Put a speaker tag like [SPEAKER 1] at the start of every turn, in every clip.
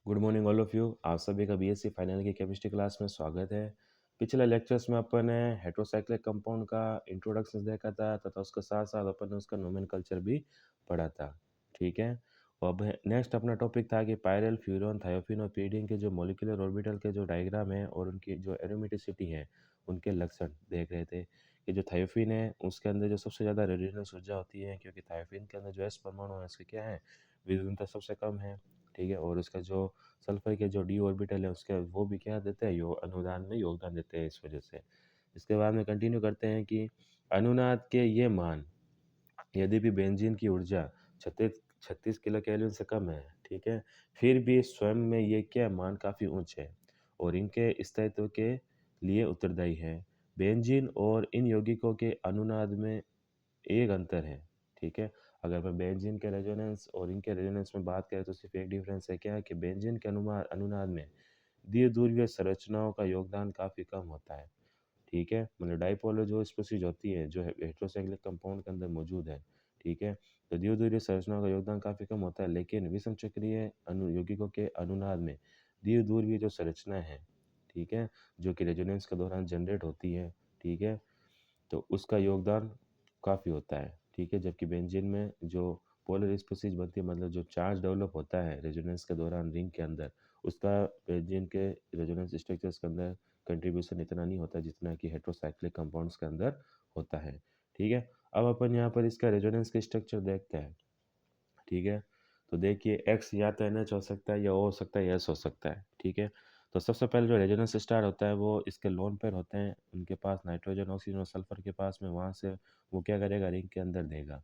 [SPEAKER 1] Good morning all of you. आप सभी का बीएससी फाइनल की केमिस्ट्री क्लास में स्वागत है। पिछले लेक्चर्स में अपन ने हेट्रोसाइक्लिक कंपाउंड का इंट्रोडक्शन देखा था तथा उसके साथ साथ अपन ने उसका नोमेनकल्चर भी पढ़ा था। ठीक है। और अब नेक्स्ट अपना टॉपिक था कि पायरल, फ्यूरॉन, थायोफिन और पीडीन के जो मॉलिक्यूलर ऑर्बिटल के जो डायग्राम है और उनकी जो एरोमेटिसिटी है, उनके लक्षण देख रहे थे कि जो थायोफिन है उसके अंदर जो सबसे ज़्यादा रेडियोनेंस ऊर्जा होती है, क्योंकि थायोफिन के अंदर जो एस परमाणु है उसके क्या है, विद्युतता सबसे कम है। ठीक है। और उसका जो सल्फर के जो डी ऑर्बिटल है उसके वो भी क्या देते हैं, अनुदान में योगदान देते हैं इस वजह से। इसके बाद में कंटिन्यू करते हैं कि अनुनाद के ये मान, यदि भी बेंजीन की ऊर्जा 36 किलो केल्विन से कम है, ठीक है, फिर भी स्वयं में ये क्या मान काफ़ी उच्च है और इनके स्थायित्व के लिए उत्तरदायी है। बेंजीन और इन यौगिकों के अनुनाद में एक अंतर है। ठीक है। अगर मैं बेंजीन के रेजोनेंस और इनके रेजोनेंस में बात करें तो सिर्फ एक डिफरेंस है, क्या है कि बेंजीन के अनुनाद में द्विध्रुवीय संरचनाओं का योगदान काफ़ी कम होता है। ठीक है। मतलब डाइपोलर जो स्पीशीज होती है जो हेट्रोसाइक्लिक कंपाउंड के अंदर मौजूद है, ठीक है, तो द्विध्रुवीय संरचनाओं का योगदान काफ़ी कम होता है, लेकिन विषम चक्रीय यौगिकों के अनुनाद में द्विध्रुवीय जो संरचना है, ठीक है, जो कि रेजोनेंस के दौरान जनरेट होती है, ठीक है, तो उसका योगदान काफ़ी होता है। ठीक है। जबकि बेंजीन में जो पोलर स्पीशीज बनती है, मतलब जो चार्ज डेवलप होता है रेजोनेंस के दौरान रिंग के अंदर, उसका बेंजीन के रेजोनेंस स्ट्रक्चर्स के अंदर कंट्रीब्यूशन इतना नहीं होता जितना कि हेट्रोसाइक्लिक कंपाउंड्स के अंदर होता है। ठीक है। अब अपन यहाँ पर इसका रेजोनेंस के स्ट्रक्चर देखते हैं। ठीक है। तो देखिए एक्स या तो एन एच हो सकता है या ओ हो सकता है या एस हो सकता है। ठीक है। तो सबसे पहले जो रेजोनेंस स्टार होता है वो इसके लोन पेयर होते हैं, उनके पास नाइट्रोजन, ऑक्सीजन और सल्फर के पास में, वहाँ से वो क्या करेगा, रिंग के अंदर देगा।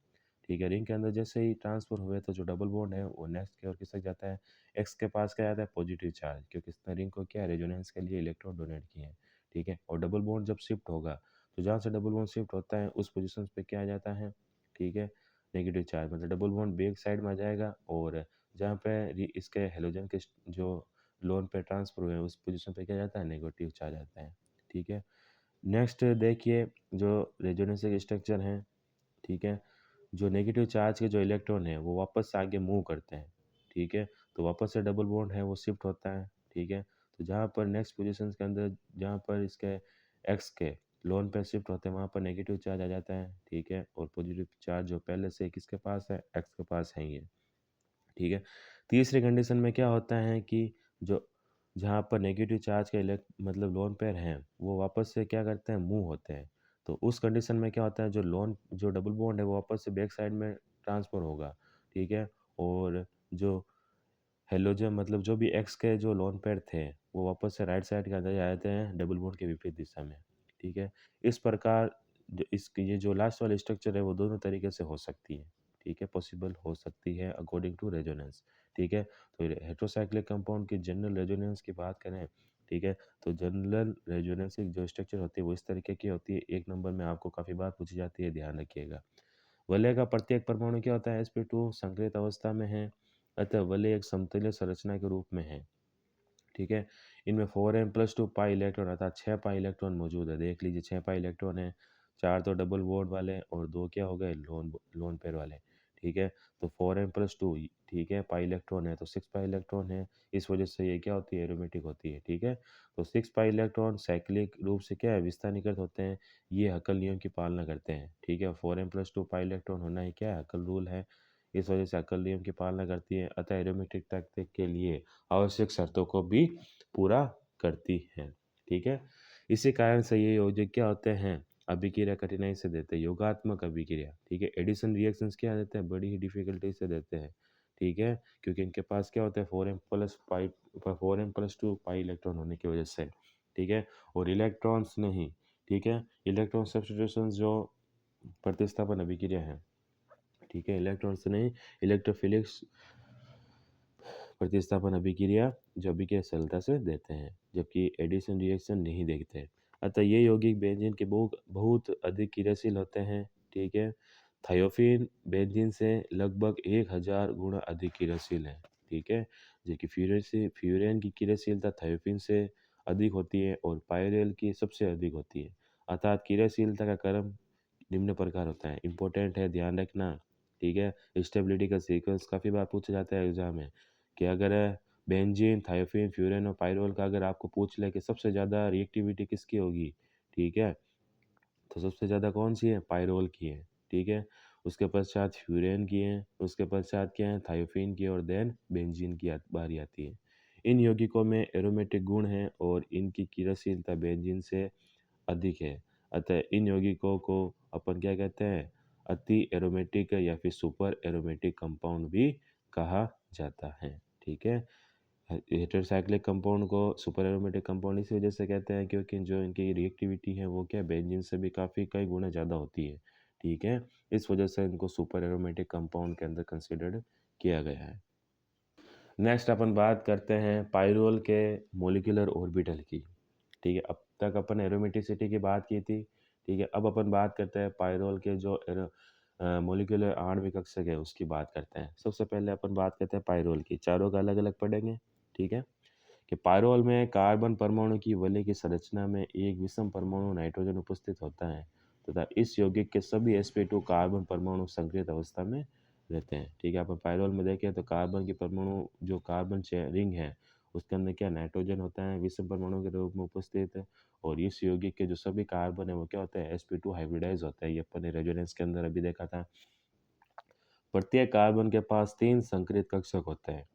[SPEAKER 1] ठीक है। रिंग के अंदर जैसे ही ट्रांसफर हुए तो जो डबल बॉन्ड है वो नेक्स्ट की ओर खिसक जाता है। एक्स के पास क्या आता है, पॉजिटिव चार्ज, क्योंकि इसने रिंग को क्या है, रेजोनेंस के लिए इलेक्ट्रॉन डोनेट किए हैं। ठीक है। और डबल बॉन्ड जब शिफ्ट होगा तो जहाँ से डबल बॉन्ड शिफ्ट होता है उस पोजिशन पे क्या आ जाता है, ठीक है, नेगेटिव चार्ज, मतलब डबल बॉन्ड बैक साइड में आ जाएगा और जहाँ पे इसके हेलोजन के जो लोन पे ट्रांसफर हुए हैं उस पोजीशन पे क्या जाता है, नेगेटिव चार्ज आता है। ठीक है। नेक्स्ट देखिए जो रेजोनेंस स्ट्रक्चर है, ठीक है, जो नेगेटिव चार्ज के जो इलेक्ट्रॉन है वो वापस से आगे मूव करते हैं। ठीक है। तो वापस से डबल बॉन्ड है वो शिफ्ट होता है। ठीक है। तो जहाँ पर नेक्स्ट पोजीशन के अंदर जहाँ पर इसके एक्स के लोन पे शिफ्ट होते हैं वहाँ पर नेगेटिव चार्ज आ जाता है। ठीक है। और पॉजिटिव चार्ज जो पहले से किसके पास है, एक्स के पास है ये। ठीक है। तीसरी कंडीशन में क्या होता है कि जो जहाँ पर नेगेटिव चार्ज के मतलब लोन पेयर हैं वो वापस से क्या करते हैं, मूव होते हैं। तो उस कंडीशन में क्या होता है, जो डबल बॉन्ड है वो वापस से बैक साइड में ट्रांसफर होगा। ठीक है। और जो हेलोजन मतलब जो भी एक्स के जो लोन पेयर थे वो वापस से राइट साइड के अंदर आ जाते हैं डबल बॉन्ड के विपरीत दिशा में। ठीक है। इस प्रकार ये जो लास्ट वाली स्ट्रक्चर है वो दोनों तरीके से हो सकती है। ठीक है, पॉसिबल हो सकती है अकॉर्डिंग टू रेजोनेंस। ठीक है। तो हेट्रोसाइक्लिक कंपाउंड की जनरल रेजोनेंस की बात करें, ठीक है, तो जनरल रेजोनेंस की जो स्ट्रक्चर होती है वो इस तरीके की होती है। एक नंबर में आपको काफ़ी बार पूछी जाती है, ध्यान रखिएगा। वलय का प्रत्येक परमाणु क्या होता है, sp2 संकरित अवस्था में है, अतः वलय एक समतुल्य संरचना के रूप में है। ठीक है। इनमें 4n+2 पाई इलेक्ट्रॉन अर्थात 6 पाई इलेक्ट्रॉन मौजूद है। देख लीजिए 6 पाई इलेक्ट्रॉन है, 4 तो डबल बॉन्ड वाले और 2 क्या हो गए, लोन लोन पेयर वाले। ठीक है। तो 4n+2, ठीक है, पाई इलेक्ट्रॉन है तो 6 पाई इलेक्ट्रॉन है, इस वजह से ये क्या होती है, एरोमेटिक होती है। ठीक है। तो 6 पाई इलेक्ट्रॉन साइक्लिक रूप से क्या है, विस्थानीकृत होते हैं, ये हकल नियम की पालना करते हैं। ठीक है। 4n+2 पाई इलेक्ट्रॉन होना ही क्या है, हकल रूल है, इस वजह से हकल नियम की पालना करती है, अतः एरोमेटिक तत्व के लिए आवश्यक शर्तों को भी पूरा करती हैं। ठीक है। इसी कारण से ये योजक क्या होते हैं, अभिक्रिया कठिनाई से देते हैं, योगात्मक अभिक्रिया। ठीक है। एडिशन रिएक्शंस क्या देते हैं, बड़ी ही डिफिकल्टी से देते हैं। ठीक है। क्योंकि इनके पास क्या होता है, 4m+2 पाई इलेक्ट्रॉन होने की वजह से। ठीक है। और इलेक्ट्रॉन्स नहीं, ठीक है, इलेक्ट्रॉन सब्स्टिट्यूशन जो प्रतिस्थापन अभिक्रिया है, ठीक है, इलेक्ट्रॉन्स नहीं, इलेक्ट्रोफिलिक्स प्रतिस्थापन अभिक्रिया जो अभिक्रिया सरलता से देते हैं, जबकि एडिशन रिएक्शन नहीं देखते। अतः ये यौगिक बेंजीन के बहुत बहुत अधिक क्रियाशील होते हैं। ठीक है। थायोफिन बेंजीन से लगभग 1000 गुना अधिक क्रियाशील है। ठीक है। जबकि फ्यूरेन की क्रियाशीलता थायोफिन से अधिक होती है और पायरेल की सबसे अधिक होती है। अर्थात क्रियाशीलता का क्रम निम्न प्रकार होता है, इंपॉर्टेंट है, ध्यान रखना। ठीक है। स्टेबिलिटी का सीक्वेंस काफ़ी बार पूछा जाता है एग्जाम में कि अगर बेंजीन, थायोफीन, फ्यूरेन और पाइरोल का अगर आपको पूछ ले कि सबसे ज़्यादा रिएक्टिविटी किसकी होगी, ठीक है? तो सबसे ज़्यादा कौन-सी है? पाइरोल की है, ठीक है? उसके पश्चात फ्यूरेन की है, उसके पश्चात क्या है? थायोफीन की और देन बेंजीन की बारी आती है। इन यौगिकों में एरोमेटिक गुण हैं और इनकी क्रियाशीलता बेंजीन से अधिक है। अतः इन यौगिकों को अपन क्या कहते हैं? अति एरोमेटिक या फिर सुपर एरोमेटिक कंपाउंड भी कहा जाता है, ठीक है? हेटेरोसाइक्लिक कंपाउंड को सुपर एरोमेटिक कंपाउंड इसी वजह से कहते हैं क्योंकि जो इनकी रिएक्टिविटी है वो क्या है, बेंजीन से भी काफ़ी कई गुना ज़्यादा होती है, ठीक है? इस वजह से इनको सुपर एरोमेटिक कंपाउंड के अंदर कंसिडर्ड किया गया है। नेक्स्ट अपन बात करते हैं पाइरोल के मॉलिक्यूलर ऑर्बिटल की, ठीक है? अब तक अपन एरोमेटिसिटी की बात की थी, ठीक है? अब अपन बात करते हैं पाइरोल के जो मॉलिक्यूलर आणविक कक्षक है उसकी बात करते हैं। सबसे पहले अपन बात करते हैं पाइरोल की, चारों का अलग-अलग पढ़ेंगे, ठीक है? कि पाइरोल में कार्बन परमाणु की वलय की संरचना में एक विषम परमाणु नाइट्रोजन उपस्थित होता है तथा इस यौगिक के सभी sp2 कार्बन परमाणु संक्रिय अवस्था में रहते हैं, ठीक है? अपन पाइरोल में देखें तो कार्बन की परमाणु जो कार्बन रिंग है उसके अंदर क्या नाइट्रोजन होता है विषम परमाणु के रूप में उपस्थित है और इस यौगिक के जो सभी कार्बन है वो क्या होता है sp2 हाइब्रिडाइज होता है। ये अपन ने रेजोनेंस के अंदर अभी देखा था। प्रत्येक कार्बन के पास 3 संक्रिय कक्षक होते हैं,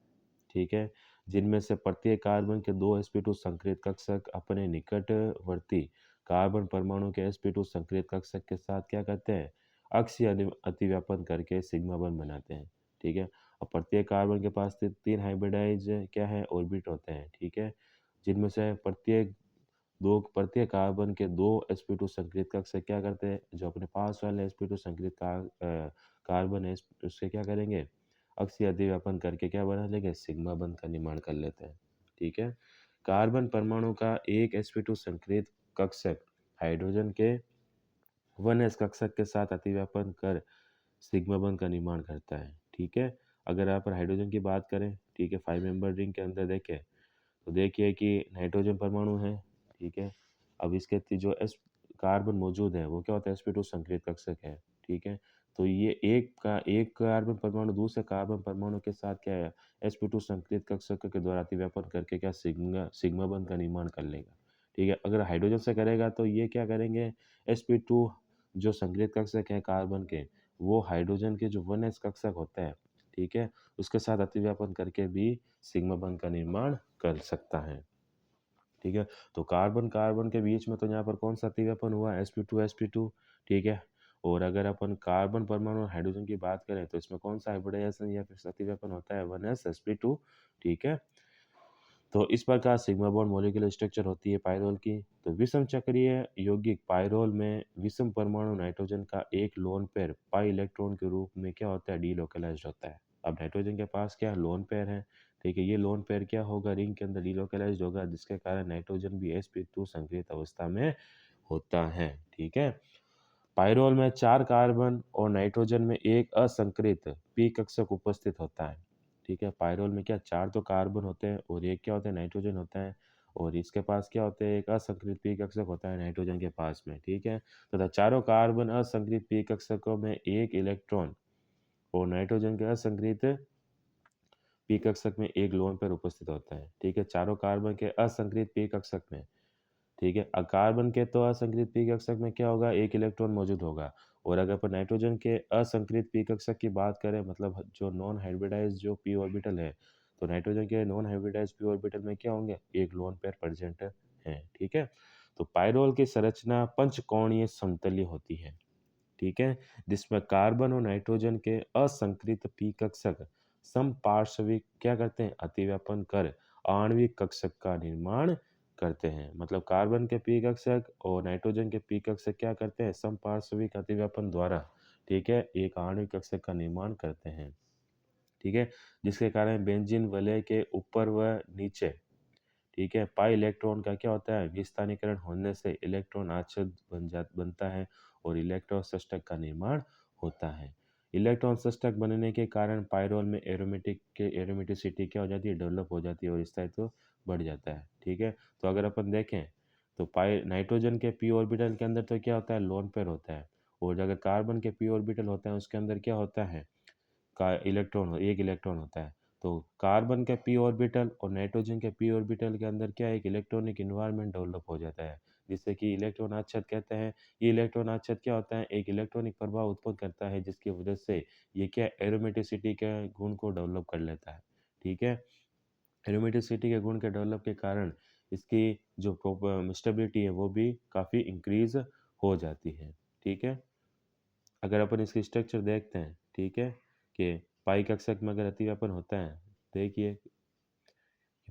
[SPEAKER 1] ठीक है? जिनमें से प्रत्येक कार्बन के 2 sp2 संक्रिय कक्षक अपने निकटवर्ती कार्बन परमाणु के sp2 संक्रिय कक्षक के साथ क्या करते हैं? अक्षीय अतिव्यापन करके सिग्मा बॉन्ड बनाते हैं, ठीक है? और प्रत्येक कार्बन के पास 3 हाइब्रिडाइज क्या है ऑर्बिट होते हैं, ठीक है? जिनमें से प्रत्येक कार्बन के 2 sp2 संक्रिय कक्षक क्या करते हैं? जो अपने पास वाले sp2 संक्रिय कार्बन है उससे क्या करेंगे? अक्षीय अधिव्यापन करके क्या बना लेंगे? सिग्मा बंध का निर्माण कर लेते हैं, ठीक है? कार्बन परमाणु का एक sp2 संक्रिय कक्षक हाइड्रोजन के 1s कक्षक के साथ अतिव्यापन कर सिग्मा बंध का निर्माण करता है, ठीक है? अगर आप हाइड्रोजन की बात करें, ठीक है? 5 मेंबर रिंग के अंदर देखें तो देखिए कि नाइट्रोजन परमाणु है, ठीक है? अब इसके जो कार्बन मौजूद है वो क्या होता है sp2 संक्रिय कक्षक है, ठीक है? तो ये एक कार्बन परमाणु दूसरे कार्बन परमाणु के साथ क्या है sp2 संक्रिय कक्षक के द्वारा अतिव्यापन करके क्या सिग्मा सिग्मा बंध का निर्माण कर लेगा, ठीक है? अगर हाइड्रोजन से करेगा तो ये क्या करेंगे sp2 जो संक्रिय कक्षक है कार्बन के वो हाइड्रोजन के जो 1s कक्षक होता है, ठीक है? उसके साथ अतिव्यापन करके भी सिग्मा बंध का निर्माण कर सकता है, ठीक है? तो कार्बन-कार्बन के बीच में तो यहाँ पर कौन-सा अतिव्यापन हुआ sp2 ठीक है? और अगर अपन कार्बन परमाणु और हाइड्रोजन की बात करें तो इसमें कौन-सा हाइब्रिडाइजेशन या फिर अतिव्यापन होता है 1s sp2 ठीक है? तो इस प्रकार सिग्मा बॉन्ड मॉलिक्यूलर स्ट्रक्चर होती है पाइरोल की। तो विषम चक्रीय यौगिक पाइरोल में विषम परमाणु नाइट्रोजन का एक लोन पेयर पाई इलेक्ट्रॉन के रूप में क्या होता है डीलोकलाइज्ड होता है। अब नाइट्रोजन के पास क्या लोन पेयर है, ठीक है? ये लोन पेयर क्या होगा रिंग के अंदर डीलोकलाइज्ड होगा जिसके कारण नाइट्रोजन भी sp2 संक्रिय अवस्था में होता है, ठीक है? पाइरोल में 4 कार्बन और नाइट्रोजन में एक असंक्रित पी कक्षक उपस्थित होता है, ठीक है? पाइरोल में क्या 4 तो कार्बन होते हैं और एक क्या होता है नाइट्रोजन होता है और इसके पास क्या होते हैं एक असंक्रित पी कक्षक होता है नाइट्रोजन के पास में, ठीक है? तथा चारों कार्बन असंक्रित पी कक्षकों में एक इलेक्ट्रॉन और नाइट्रोजन के असंक्रित पी कक्षक में एक लोन पेयर उपस्थित होता है, ठीक है? चारों कार्बन के असंक्रित पी कक्षक में, ठीक है? कार्बन के तो असंक्रित पी कक्षक में क्या होगा एक इलेक्ट्रॉन मौजूद होगा और अगर अपन नाइट्रोजन के असंक्रित पी कक्षक की बात करें मतलब जो नॉन हाइब्रिडाइज्ड जो पी ऑर्बिटल है, तो नाइट्रोजन के नॉन हाइब्रिडाइज्ड पी ऑर्बिटल में क्या होंगे? एक लोन पेयर प्रेजेंट है, ठीक है? तो पाइरोल की संरचना पंचकोणीय समतलीय होती है, ठीक है? जिसमें कार्बन और नाइट्रोजन के असंक्रित पी कक्षक समपार्श्विक क्या करते हैं? अतिव्यापन कर आणविक कक्षक का निर्माण करते हैं। मतलब कार्बन के पी कक्षक और नाइट्रोजन के पी कक्षक क्या करते हैं? समपार्श्विक अतिव्यापन द्वारा, ठीक है? एक आणविक कक्षक का निर्माण करते हैं, ठीक है? जिसके कारण बेंजीन वलय के ऊपर व नीचे, ठीक है? पाई इलेक्ट्रॉन का क्या होता है? विस्थानीकरण होने से इलेक्ट्रॉन आच्छादित बनता है और इलेक्ट्रॉन षटक का निर्माण होता है। इलेक्ट्रॉन षटक बनने के कारण पाइरोल में एरोमेटिसिटी क्या हो जाती है? डेवलप हो जाती है और स्थायित्व बढ़ जाता है, ठीक है? तो अगर अपन देखें तो पाई नाइट्रोजन के पी ऑर्बिटल के अंदर तो क्या होता है? लोन पेयर होता है और अगर कार्बन के पी ऑर्बिटल होता है उसके अंदर क्या होता है? का एक इलेक्ट्रॉन होता है। तो कार्बन के p ऑर्बिटल और नाइट्रोजन के p ऑर्बिटल के अंदर क्या है, एक इलेक्ट्रॉनिक एनवायरनमेंट डेवलप हो जाता है, जिससे कि इलेक्ट्रॉन आच्छाद कहते हैं। ये इलेक्ट्रॉन आच्छाद क्या होता है, एक इलेक्ट्रॉनिक प्रभाव उत्पन्न करता है, जिसकी वजह से ये क्या एरोमेटिसिटी के गुण को डेवलप कर लेता है। ठीक है, एरोमेटिसिटी के गुण के डेवलप के कारण इसकी जो स्टेबिलिटी है वो भी काफ़ी इंक्रीज हो जाती है। ठीक है, अगर अपन इसकी स्ट्रक्चर देखते हैं, ठीक है, कि पाई कक्षक में अगर अतिव्यापन होता है, देखिए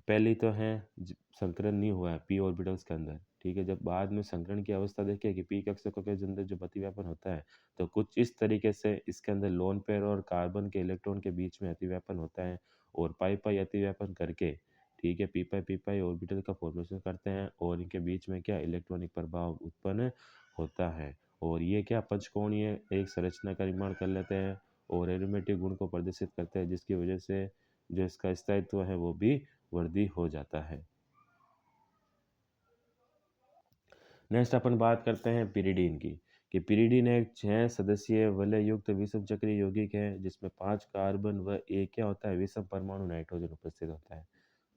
[SPEAKER 1] पहले तो है संकरण नहीं हुआ है पी ऑर्बिटल्स के अंदर। ठीक है, जब बाद में संकरण की अवस्था देखिए कि पी कक्षकों के अंदर जब अतिव्यापन होता है, तो कुछ इस तरीके से इसके अंदर लोन पेयर और कार्बन के इलेक्ट्रॉन के बीच में अतिव्यापन होता है, और पाई पाई अतिव्यापन करके, ठीक है, पी पाई ऑर्बिटल का फॉर्मेशन करते हैं, और इनके बीच में क्या इलेक्ट्रॉनिक प्रभाव उत्पन्न होता है, और ये क्या पंचकोणीय एक संरचना का निर्माण कर लेते हैं, और एरोमेटिक गुण को प्रदर्शित करते हैं, जिसकी वजह से जो इसका स्थायित्व है वो भी वर्दी हो जाता है। नेक्स्ट अपन बात करते हैं पिरिडीन की, कि पिरिडीन एक 6 सदस्यीय वलय युक्त विषम चक्रीय यौगिक है, जिसमें 5 कार्बन व एक क्या होता है, विषम परमाणु नाइट्रोजन उपस्थित होता है।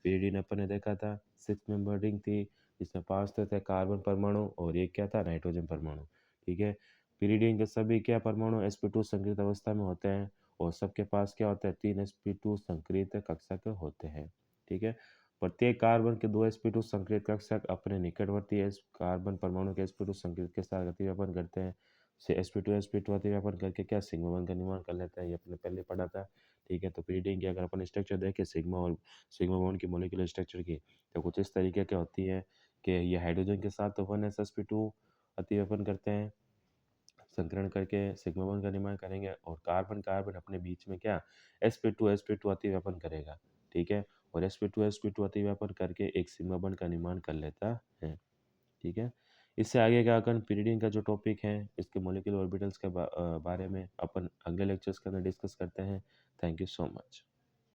[SPEAKER 1] पिरिडीन अपन ने देखा था 6 मेंबर रिंग थी, जिसमें 5 तो थे कार्बन परमाणु और एक क्या था, नाइट्रोजन परमाणु। ठीक है, पिरिडीन के सभी क्या परमाणु sp2 संकरित अवस्था में होते हैं, और सबके पास क्या होता है, 3 sp2 संकरित कक्षक होते हैं। ठीक है, प्रत्येक कार्बन के 2 sp2 संकरित कक्षक अपने निकटवर्ती कार्बन परमाणु के sp2 संकरित के साथ अतिव्यापन करते हैं, से sp2 अतिव्यापन करके क्या सिग्मा बॉन्ड का निर्माण कर लेता है, ये अपने पहले पढ़ा था। ठीक है, तो पिरिडीन की अगर अपन स्ट्रक्चर देखें सिग्मा बॉन्ड की मॉलिक्यूलर स्ट्रक्चर की, तो कुछ इस तरीके की होती है कि ये हाइड्रोजन के साथ तो 1s sp2 अतिव्यापन करते हैं, संकरण करके सिग्मा बॉन्ड का निर्माण करेंगे, और कार्बन कार्बन अपने बीच में क्या sp2 अतिव्यापन करेगा। ठीक है, और sp2 अतिव्यापन करके एक सिग्मा बॉन्ड का निर्माण कर लेता है। ठीक है, इससे आगे का अपन पिरिडीन का जो टॉपिक है, इसके मॉलिक्यूलर ऑर्बिटल्स के बारे में अपन अगले लेक्चर्स के अंदर डिस्कस करते हैं। Thank you so much.